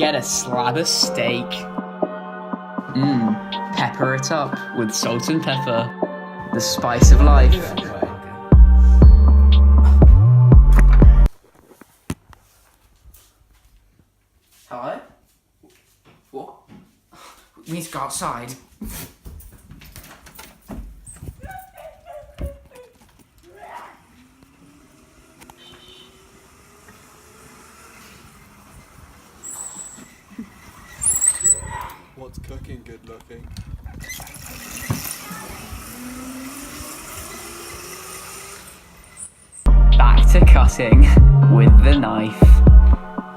get a slab of steak. Pepper it up with salt and pepper, the spice of life. Hello? What? We need to go outside. What's cooking good looking? Back to cutting with the knife.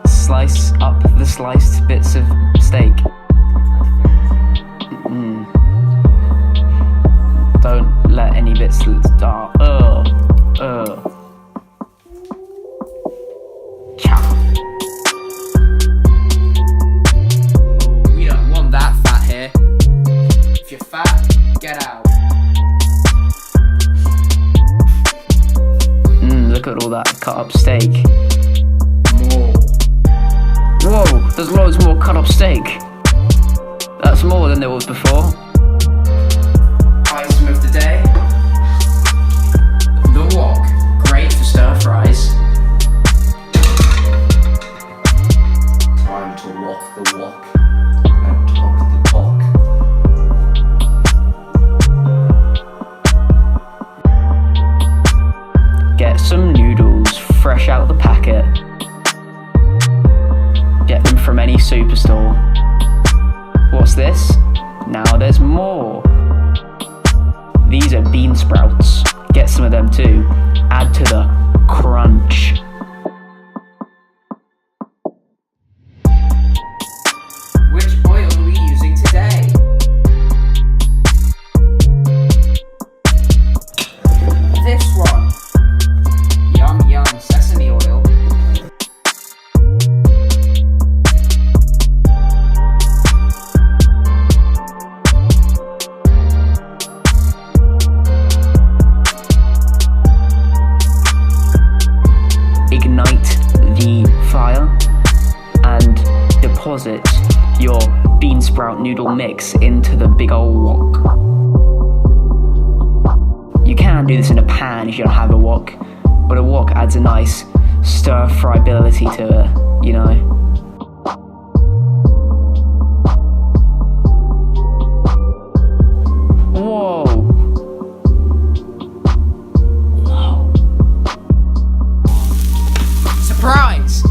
Slice up the sliced bits of steak. Don't let any bits start. We don't want that fat here. If you're fat, get out. Look at all that cut up steak. More. Whoa, there's loads more cut up steak. That's more than there was before. Item of the day. The wok. Great for stir fries. Time to wok the wok and talk the talk. Get some noodles fresh out of the packet. Get them from any superstore. What's this? Now there's more. These are bean sprouts. Get some of them too. Add to the crunch. Which oil are we using today? This one. Yum yum sesame oil. Ignite the fire and deposit your bean sprout noodle mix into the big old wok. You can do this in a pan if you don't have a wok, but a wok adds a nice stir-fry ability to it, you know. Whoa. Surprise!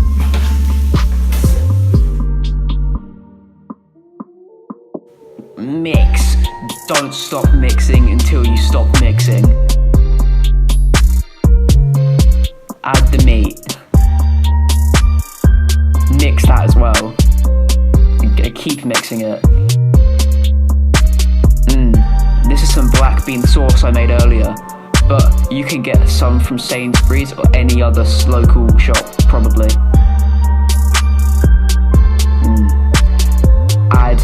Mix. Don't stop mixing until you stop mixing. Add the meat. Mix that as well. Keep mixing it. This is some black bean sauce I made earlier, but you can get some from Sainsbury's or any other local shop, probably. Add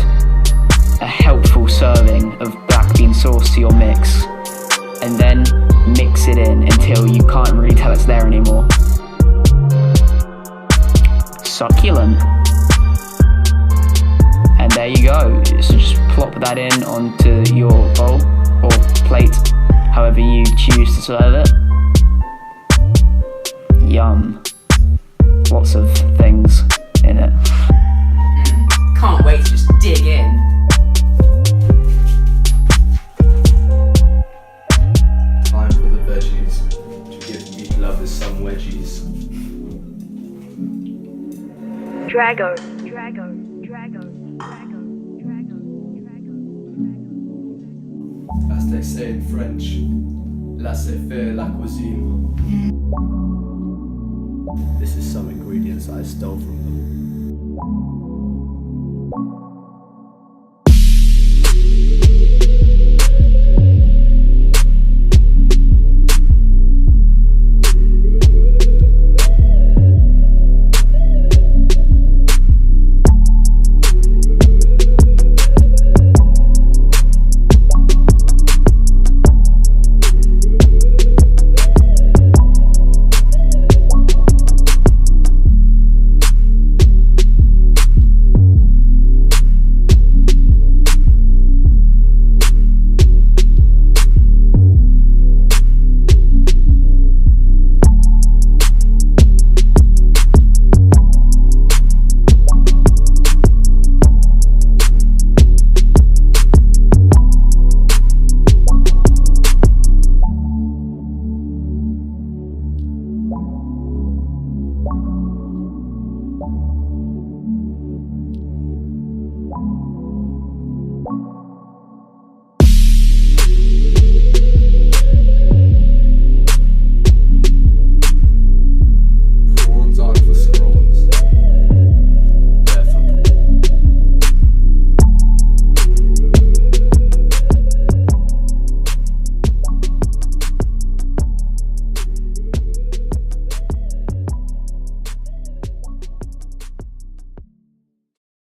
a helpful serving of black bean sauce to your mix, and then mix it in until you can't really tell it's there anymore. Succulent. And there you go. So just plop that in onto your bowl or plate, however you choose to serve it. Yum. Lots of things in it. Can't wait to just dig in. Time for the veggies to give meat lovers some wedgies. Drago. As they say in French, laissez-faire la cuisine. This is some ingredients I stole from them.